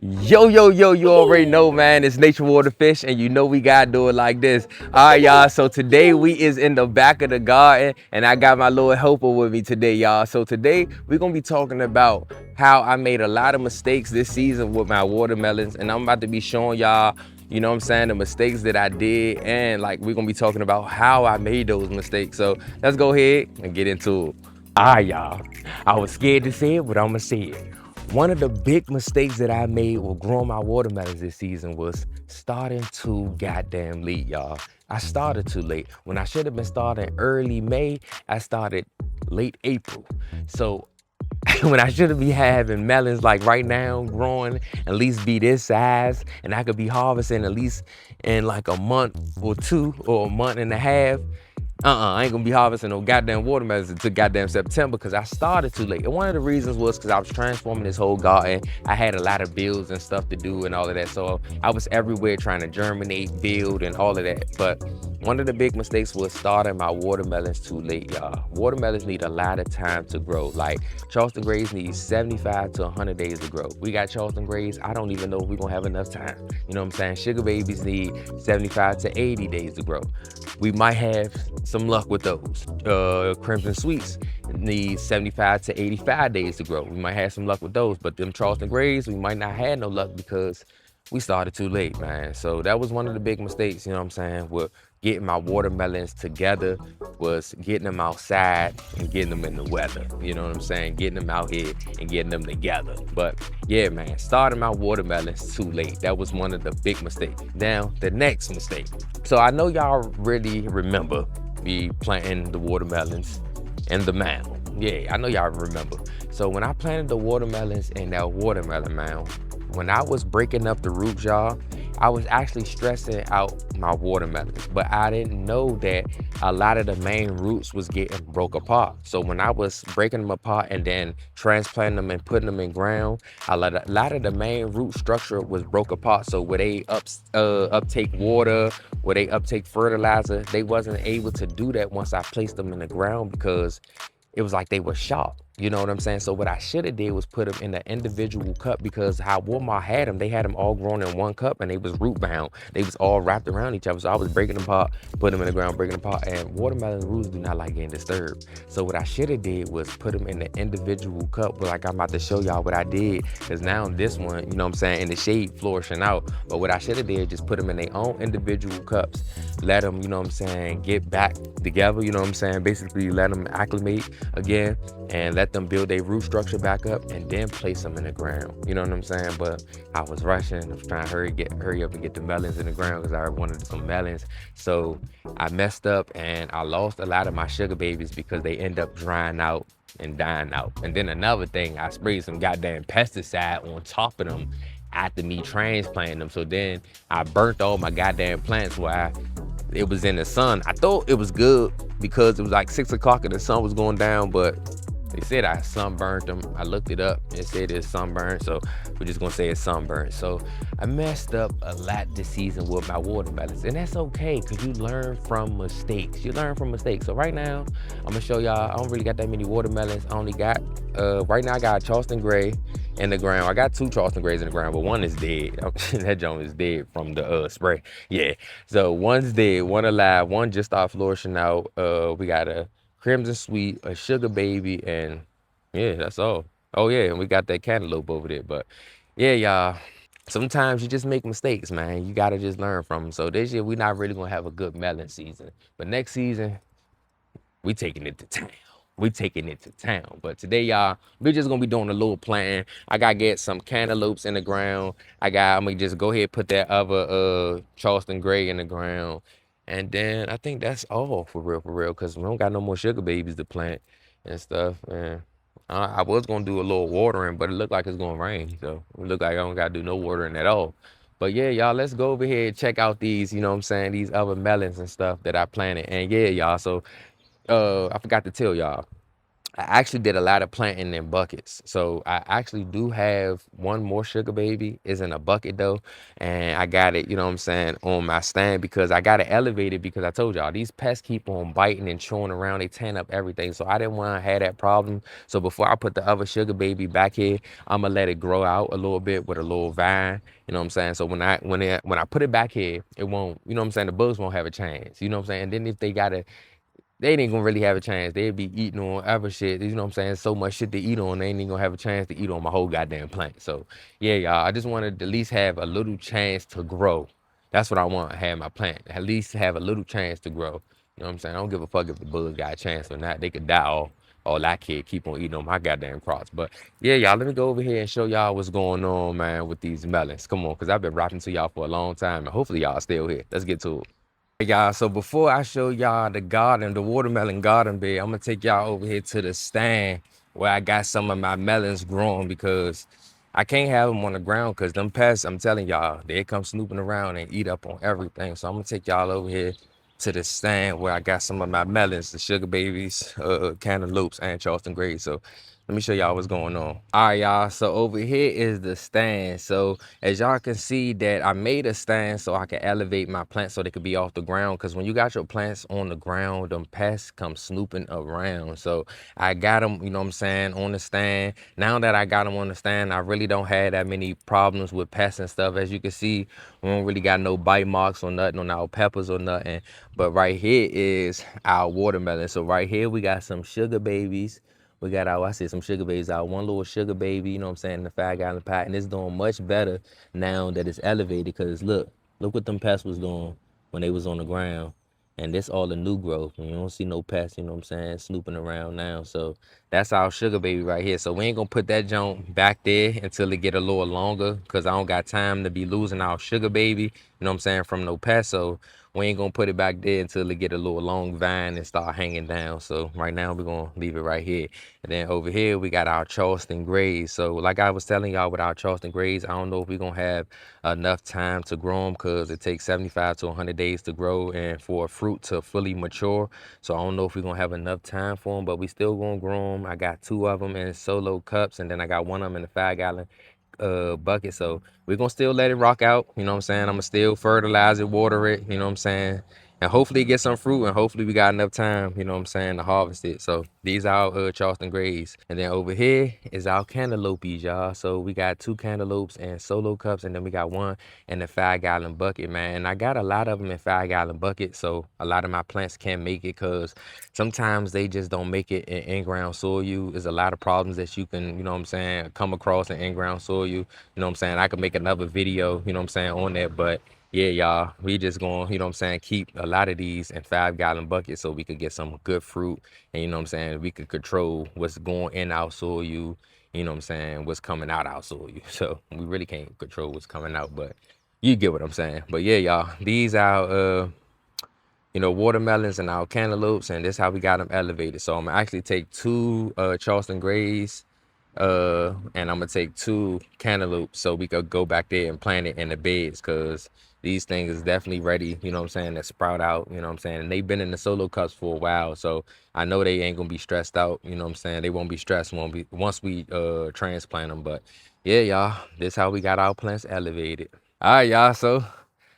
Yo, you already know, man. It's Nature Water Fish, and you know we gotta do it like this. All right, y'all. So today we is in the back of the garden, and I got my little helper with me today, y'all. So today we're gonna be talking about how I made a lot of mistakes this season with my watermelons, and I'm about to be showing y'all, you know what I'm saying, the mistakes that I did, and like we're gonna be talking about how I made those mistakes. So let's go ahead and get into it. All right, y'all. I was scared to say it, but I'm gonna say it. One of the big mistakes that I made with growing my watermelons this season was starting too goddamn late, y'all. I started too late. When I should have been starting early May, I started late April. So when I should be having melons like right now growing at least be this size, and I could be harvesting at least in like a month or two or a month and a half. I ain't gonna be harvesting no goddamn watermelons until goddamn September because I started too late. And one of the reasons was because I was transforming this whole garden. I had a lot of builds and stuff to do and all of that. So I was everywhere trying to germinate, build, and all of that. But one of the big mistakes was starting my watermelons too late, y'all. Watermelons need a lot of time to grow. Like Charleston Grays need 75 to 100 days to grow. We got Charleston Grays. I don't even know if we're gonna have enough time. You know what I'm saying? Sugar babies need 75 to 80 days to grow. We might have some luck with those. Crimson Sweets need 75 to 85 days to grow. We might have some luck with those, but them Charleston Grays, we might not have no luck because we started too late, man. So that was one of the big mistakes, you know what I'm saying, with getting my watermelons together was getting them outside and getting them in the weather. You know what I'm saying? Getting them out here and getting them together. But yeah, man, starting my watermelons too late. That was one of the big mistakes. Now, the next mistake. So I know y'all really remember me planting the watermelons in the mound. Yeah, I know y'all remember. So when I planted the watermelons in that watermelon mound, when I was breaking up the roots, y'all, I was actually stressing out my watermelons, but I didn't know that a lot of the main roots was getting broke apart. So when I was breaking them apart and then transplanting them and putting them in ground, a lot of the main root structure was broke apart. So where they uptake water, where they uptake fertilizer, they wasn't able to do that once I placed them in the ground because it was like they were sharp. You know what I'm saying? So what I should have did was put them in an individual cup because how Walmart had them, they had them all grown in one cup and they was root bound. They was all wrapped around each other. So I was breaking them apart, putting them in the ground, breaking them apart. And watermelon roots do not like getting disturbed. So what I should have did was put them in an individual cup. But like I'm about to show y'all what I did, because now this one, you know what I'm saying, in the shade flourishing out. But what I should have did just put them in their own individual cups, let them, you know what I'm saying, get back together. You know what I'm saying? Basically let them acclimate again and let them build their root structure back up and then place them in the ground. You know what I'm saying? But I was rushing. I was trying to hurry up and get the melons in the ground because I wanted some melons. So I messed up and I lost a lot of my sugar babies because they end up drying out and dying out. And then another thing, I sprayed some goddamn pesticide on top of them after me transplanting them. So then I burnt all my goddamn plants while it was in the sun. I thought it was good because it was like 6 o'clock and the sun was going down, but they said I sunburned them. I looked it up. It said it's sunburned, so we're just gonna say it's sunburned. So I messed up a lot this season with my watermelons, and that's okay because you learn from mistakes. You learn from mistakes. So right now, I'm gonna show y'all. I don't really got that many watermelons. I only got right now I got a Charleston Gray in the ground. I got two Charleston Grays in the ground, but one is dead. That joint is dead from the spray. Yeah. So one's dead, one alive, one just started flourishing out. We got a Crimson Sweet, a Sugar Baby, and yeah, that's all. Oh yeah, and we got that Cantaloupe over there. But yeah, y'all, sometimes you just make mistakes, man. You gotta just learn from them. So this year we're not really gonna have a good melon season, but next season we taking it to town. We taking it to town. But today, y'all, we're just gonna be doing a little planting. I gotta get some cantaloupes in the ground. I'm gonna just go ahead and put that other Charleston Gray in the ground. And then I think that's all for real, because we don't got no more sugar babies to plant and stuff. And I was gonna do a little watering, but it looked like it's gonna rain. So it look like I don't gotta do no watering at all. But yeah, y'all, let's go over here and check out these, you know what I'm saying, these other melons and stuff that I planted. And yeah, y'all, so I forgot to tell y'all. I actually did a lot of planting in buckets. So I actually do have one more sugar baby is in a bucket though. And I got it, you know what I'm saying, on my stand because I got it elevated because I told y'all these pests keep on biting and chewing around. They tearing up everything. So I didn't want to have that problem. So before I put the other sugar baby back here, I'm gonna let it grow out a little bit with a little vine. You know what I'm saying? So when I put it back here, it won't, you know what I'm saying, the bugs won't have a chance. You know what I'm saying? And then if they gotta they ain't gonna really have a chance. They'd be eating on other shit. You know what I'm saying? So much shit to eat on, they ain't even gonna have a chance to eat on my whole goddamn plant. So yeah, y'all, I just wanted to at least have a little chance to grow. That's what I want to have my plant. At least have a little chance to grow. You know what I'm saying? I don't give a fuck if the bugs got a chance or not. They could die all I care. Keep on eating on my goddamn crops. But yeah, y'all, let me go over here and show y'all what's going on, man, with these melons. Come on, because I've been rapping to y'all for a long time, and hopefully y'all still here. Let's get to it. Hey, y'all, so before I show y'all the garden, the watermelon garden bed, I'm gonna take y'all over here to the stand where I got some of my melons growing because I can't have them on the ground because them pests, I'm telling y'all, they come snooping around and eat up on everything. So I'm gonna take y'all over here to the stand where I got some of my melons, the sugar babies, cantaloupes, and Charleston Grays. So let me show y'all what's going on. All right, y'all. So over here is the stand. So as y'all can see that I made a stand so I can elevate my plants so they could be off the ground. Because when you got your plants on the ground, them pests come snooping around. So I got them, you know what I'm saying, on the stand. Now that I got them on the stand, I really don't have that many problems with pests and stuff. As you can see, we don't really got no bite marks or nothing on our peppers or nothing. But right here is our watermelon. So right here we got some sugar babies. We got our, I said some sugar babies, our one little sugar baby, you know what I'm saying, in the 5 gallon pot. And it's doing much better now that it's elevated because look what them pests was doing when they was on the ground. And this all the new growth. And you don't see no pests, you know what I'm saying, snooping around now. So that's our sugar baby right here. So we ain't gonna put that junk back there until it get a little longer because I don't got time to be losing our sugar baby, you know what I'm saying, from no pests. So we ain't gonna put it back there until it get a little long vine and start hanging down. So right now we're gonna leave it right here. And then over here we got our Charleston Grays. So like I was telling y'all with our Charleston Grays, I don't know if we're gonna have enough time to grow them because it takes 75 to 100 days to grow and for a fruit to fully mature. So I don't know if we're gonna have enough time for them, but we still gonna grow them. I got 2 of them in solo cups and then I got one of them in the 5 gallon bucket. So we're gonna still let it rock out, you know what I'm saying? I'm gonna still fertilize it, water it, you know what I'm saying? And hopefully get some fruit and hopefully we got enough time, you know what I'm saying, to harvest it. So these are our Charleston Grays. And then over here is our cantaloupes, y'all. So we got 2 cantaloupes and solo cups and then we got one in the 5 gallon bucket, man. And I got a lot of them in 5 gallon buckets. So a lot of my plants can't make it because sometimes they just don't make it in ground soil. There's a lot of problems that you can, you know what I'm saying, come across in ground soil. You know what I'm saying? I could make another video, you know what I'm saying, on that. But yeah, y'all, we just gonna, you know what I'm saying, keep a lot of these in 5 gallon buckets so we could get some good fruit. And you know what I'm saying, we could control what's going in our soil, you know what I'm saying, what's coming out our soil. So we really can't control what's coming out, but you get what I'm saying. But yeah, y'all, these are watermelons and our cantaloupes, and this how we got them elevated. So I'm gonna actually take 2 Charleston Grays, and I'm gonna take 2 cantaloupes so we could go back there and plant it in the beds because these things is definitely ready, you know what I'm saying, to sprout out, you know what I'm saying. And they've been in the solo cups for a while, so I know they ain't gonna be stressed out, you know what I'm saying. They won't be stressed once we transplant them. But yeah, y'all, this how we got our plants elevated. All right, y'all, so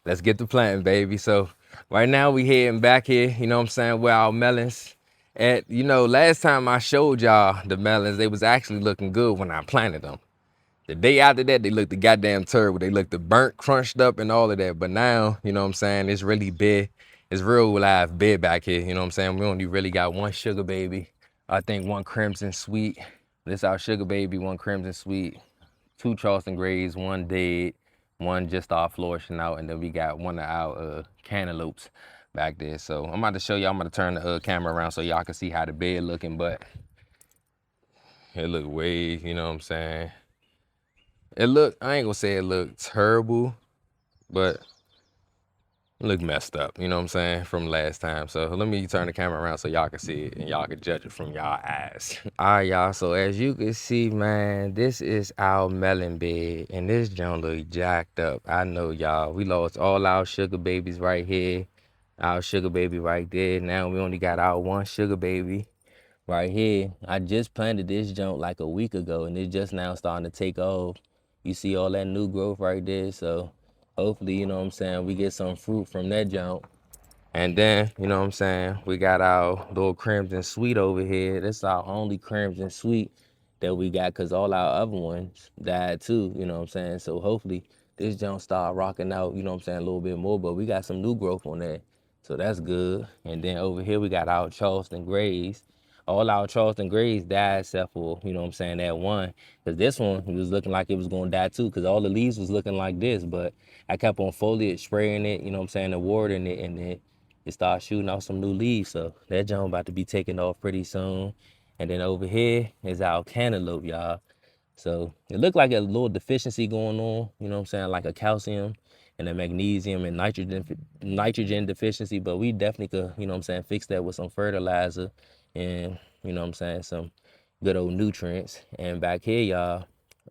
let's get to planting, baby. So right now we heading back here, you know what I'm saying, where our melons at. Last time I showed y'all the melons, they was actually looking good when I planted them. The day after that, they looked the goddamn terrible. They looked the burnt, crunched up, and all of that. But now, you know what I'm saying, it's really big. It's real live big back here, you know what I'm saying? We only really got one sugar baby. I think one crimson sweet. This our sugar baby, one crimson sweet. 2 Charleston Grays, one dead, one just off flourishing out, and then we got one of our cantaloupes back there. So I'm about to show y'all. I'm going to turn the camera around so y'all can see how the bed looking, but it look way, you know what I'm saying? I ain't gonna say it looked terrible, but look messed up, you know what I'm saying, from last time. So let me turn the camera around so y'all can see it and y'all can judge it from y'all eyes. All right, y'all, so as you can see, man, this is our melon bed and this joint look jacked up. I know, y'all, we lost all our sugar babies right here, our sugar baby right there. Now we only got our one sugar baby, right here, I just planted this junk like a week ago, and it's just now starting to take off. You see all that new growth right there. So hopefully, you know what I'm saying, we get some fruit from that junk. And then, you know what I'm saying, we got our little crimson sweet over here. That's our only crimson sweet that we got, because all our other ones died too, you know what I'm saying? So hopefully this junk start rocking out, you know what I'm saying, a little bit more, but we got some new growth on that. So that's good. And then over here we got our Charleston Grays. All our Charleston Grays died except for, you know what I'm saying, that one. Because this one was looking like it was going to die too, because all the leaves was looking like this. But I kept on foliage spraying it, you know what I'm saying, and watering it, and it started shooting off some new leaves. So that junk about to be taking off pretty soon. And then over here is our cantaloupe, y'all. So it looked like a little deficiency going on, you know what I'm saying, like a calcium and a magnesium and nitrogen deficiency. But we definitely could, you know what I'm saying, fix that with some fertilizer and, you know what I'm saying, some good old nutrients. And back here, y'all,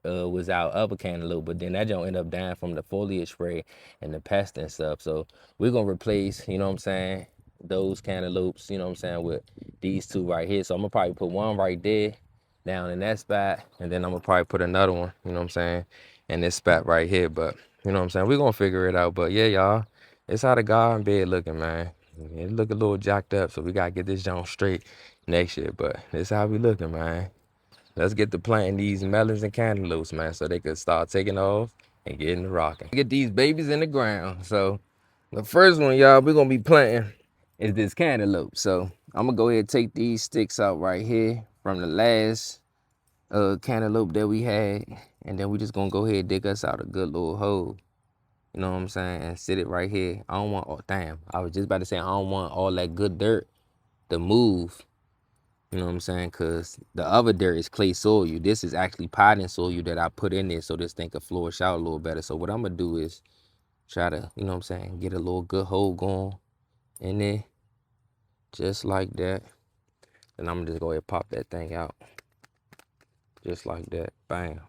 was our other cantaloupe, but then that don't end up dying from the foliage spray and the pest and stuff. So we're gonna replace, you know what I'm saying, those cantaloupes, you know what I'm saying, with these two right here. So I'm gonna probably put one right there down in that spot, and then I'm gonna probably put another one, you know what I'm saying, in this spot right here. But you know what I'm saying, we're gonna figure it out. But yeah, y'all, it's how the garden bed looking, man. It look a little jacked up, so we gotta get this joint straight next year. But this how we looking, man. Let's get to planting these melons and cantaloupes, man, so they could start taking off and getting to rocking. Get these babies in the ground. So the first one, y'all, we're gonna be planting is this cantaloupe. So I'm gonna go ahead and take these sticks out right here from the last cantaloupe that we had, and then we just gonna go ahead and dig us out a good little hole. You know what I'm saying? And sit it right here. I don't want, oh damn, I was just about to say I don't want all that good dirt to move. You know what I'm saying? Because the other dirt is clay soil. This is actually potting soil that I put in there so this thing can flourish out a little better. So what I'm going to do is try to, you know what I'm saying, get a little good hole going in there. Just like that. And I'm going to just go ahead and pop that thing out. Just like that. Bam.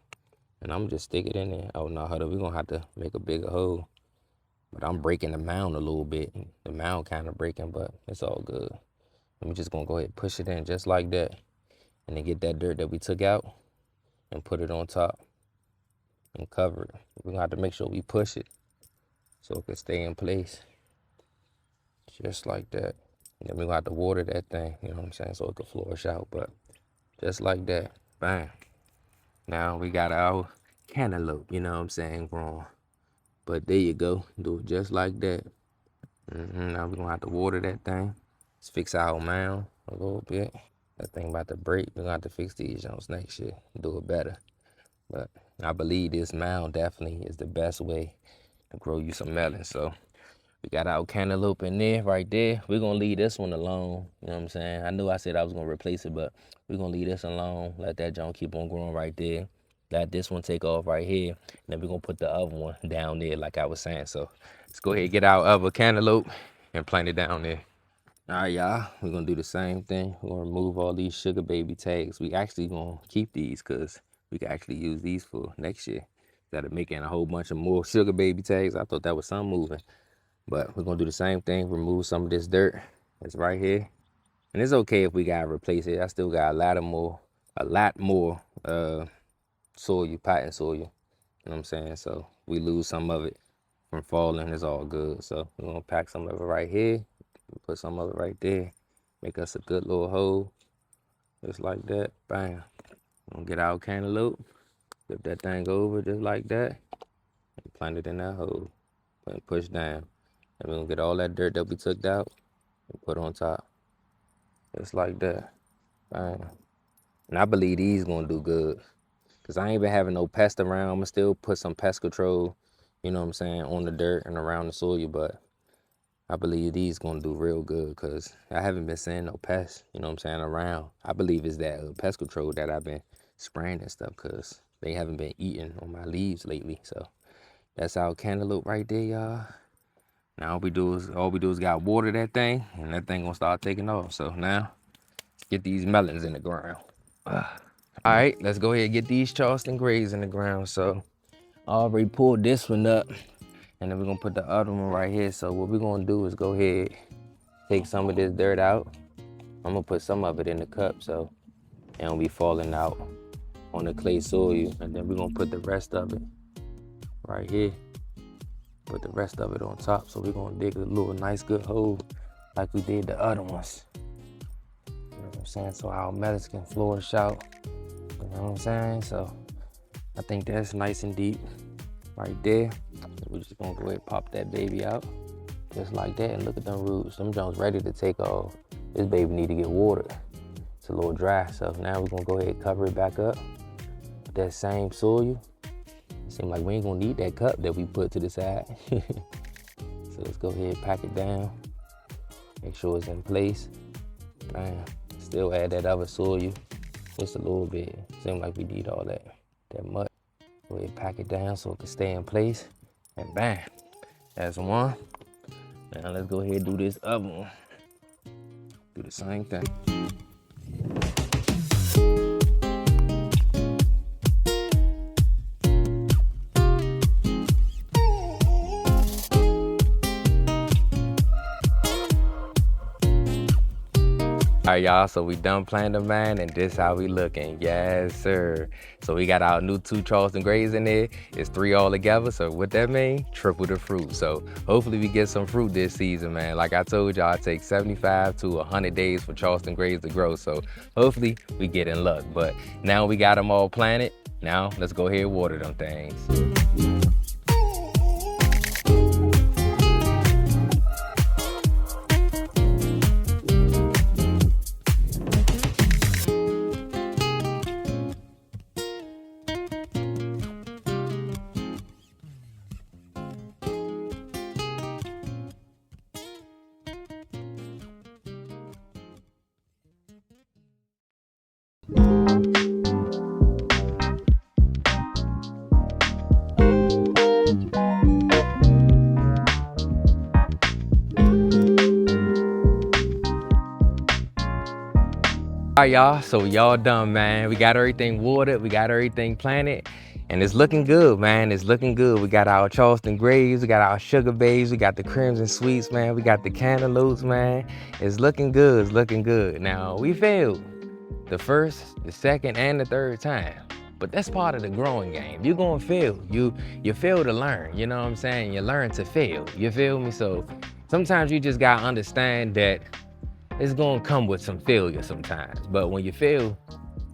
And I'm going to just stick it in there. Oh, no, hold up. We're going to have to make a bigger hole. But I'm breaking the mound a little bit. The mound kind of breaking, but it's all good. I'm just going to go ahead and push it in just like that. And then get that dirt that we took out and put it on top and cover it. We're gonna have to make sure we push it so it can stay in place. Just like that. And then we're gonna have to water that thing, you know what I'm saying, so it can flourish out. But just like that. Bang. Now we got our cantaloupe, you know what I'm saying, growing. But there you go. Do it just like that. Now we're gonna have to water that thing. Let's fix our mound a little bit. That thing about to break. We're gonna have to fix these joints next year. Do it better. But I believe this mound definitely is the best way to grow you some melons. So we got our cantaloupe in there, right there. We're gonna leave this one alone. You know what I'm saying? I knew I said I was gonna replace it, but we're gonna leave this alone. Let that joint keep on growing right there. Let this one take off right here. And then we're gonna put the other one down there, like I was saying. So let's go ahead and get our other cantaloupe and plant it down there. All right, y'all, we're gonna do the same thing. We're gonna remove all these sugar baby tags. We actually gonna keep these because we can actually use these for next year. Instead of making a whole bunch of more sugar baby tags, I thought that was some moving. But we're gonna do the same thing, remove some of this dirt that's right here. And it's okay if we gotta replace it. I still got a lot more soil, potting soil. You know what I'm saying? So we lose some of it from falling, it's all good. So we're gonna pack some of it right here. Put some of it right there. Make us a good little hole. Just like that. Bam. Gonna get our cantaloupe. Flip that thing over just like that. And plant it in that hole. And push down. And we're gonna get all that dirt that we took out and put on top. Just like that. Bam. And I believe these gonna do good. Cause I ain't been having no pest around. I'm gonna still put some pest control, you know what I'm saying, on the dirt and around the soil, but I believe these gonna do real good because I haven't been seeing no pests, you know what I'm saying, around. I believe it's that pest control that I've been spraying and stuff because they haven't been eating on my leaves lately. So that's our cantaloupe right there, y'all. Now all we do is got water that thing and that thing gonna start taking off. So now let's get these melons in the ground. All right, let's go ahead and get these Charleston Grays in the ground. So I already pulled this one up and then we're gonna put the other one right here. So what we're gonna do is go ahead, take some of this dirt out I'm gonna put some of it in the cup so it don't be falling out on the clay soil. And then we're gonna put the rest of it right here. Put the rest of it on top. So we're gonna dig a little nice good hole like we did the other ones. You know what I'm saying? So our melons can flourish out. You know what I'm saying? So I think that's nice and deep right there. So we're just gonna go ahead and pop that baby out. Just like that, and look at them roots. Them joints ready to take off. This baby need to get watered. It's a little dry, so now we're gonna go ahead and cover it back up with that same soil. It seems like we ain't gonna need that cup that we put to the side. So let's go ahead and pack it down. Make sure it's in place. Man, still add that other soil, just a little bit. Seems like we need all that mud. Go ahead and pack it down so it can stay in place. And bam, that's one. Now let's go ahead and do this other one. Do the same thing. All right, y'all, so we done planting, man, and this how we looking. Yes, sir. So we got our new 2 Charleston Grays in there. It's 3 all together, so what that mean? Triple the fruit. So hopefully we get some fruit this season, man. Like I told y'all, it takes 75 to 100 days for Charleston Grays to grow, so hopefully we get in luck. But now we got them all planted. Now let's go ahead and water them things. All right, y'all, so y'all done, man. We got everything watered, we got everything planted, and it's looking good, man. It's looking good. We got our Charleston Grays, we got our Sugar Babes, we got the Crimson Sweets, man. We got the Cantaloupes, man. It's looking good, it's looking good. Now, we failed the first, the second, and the third time, but that's part of the growing game. You're gonna fail. You fail to learn, you know what I'm saying? You learn to fail, you feel me? So sometimes you just gotta understand that it's gonna come with some failure sometimes, but when you fail,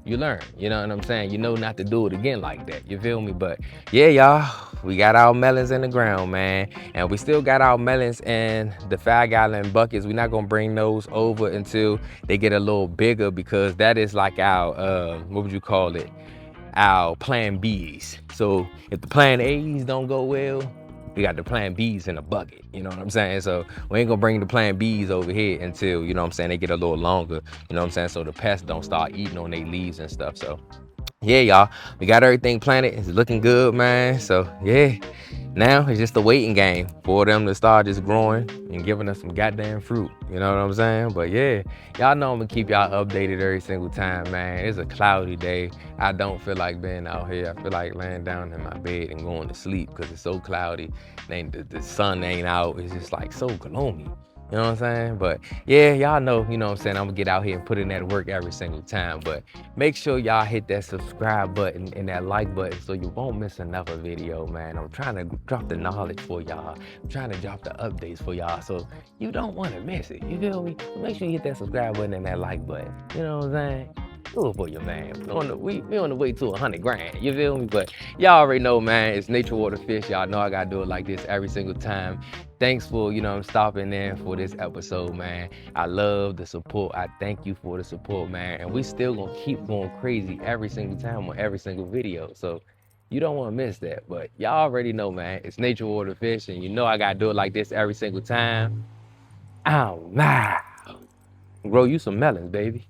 you learn, you know what I'm saying? You know not to do it again like that, you feel me? But yeah, y'all, we got our melons in the ground, man, and we still got our melons in the 5-gallon buckets. We're not gonna bring those over until they get a little bigger, because that is like our, what would you call it? Our plan Bs. So if the plan As don't go well, we got the plan Bs in a bucket, you know what I'm saying? So we ain't gonna bring the plan Bs over here until, you know what I'm saying, they get a little longer, you know what I'm saying? So the pests don't start eating on their leaves and stuff. So yeah, y'all, we got everything planted. It's looking good, man. So yeah, now it's just a waiting game for them to start just growing and giving us some goddamn fruit. You know what I'm saying? But yeah, y'all know I'm gonna keep y'all updated every single time, man. It's a cloudy day. I don't feel like being out here. I feel like laying down in my bed and going to sleep because it's so cloudy. The sun ain't out. It's just like so gloomy. You know what I'm saying? But yeah, y'all know, you know what I'm saying, I'm gonna get out here and put in that work every single time. But make sure y'all hit that subscribe button and that like button so you won't miss another video, man. I'm trying to drop the knowledge for y'all. I'm trying to drop the updates for y'all, so you don't want to miss it. You feel me? So make sure you hit that subscribe button and that like button. You know what I'm saying? Do it for you, man. We on the way to 100 grand. You feel me? But y'all already know, man. It's Nature Water Fish. Y'all know I gotta do it like this every single time. Thanks for, you know, stopping in for this episode, man. I love the support. I thank you for the support, man. And we still gonna keep going crazy every single time on every single video. So you don't want to miss that. But y'all already know, man. It's Nature Water Fish, and you know I gotta do it like this every single time. Oh, wow. Grow you some melons, baby.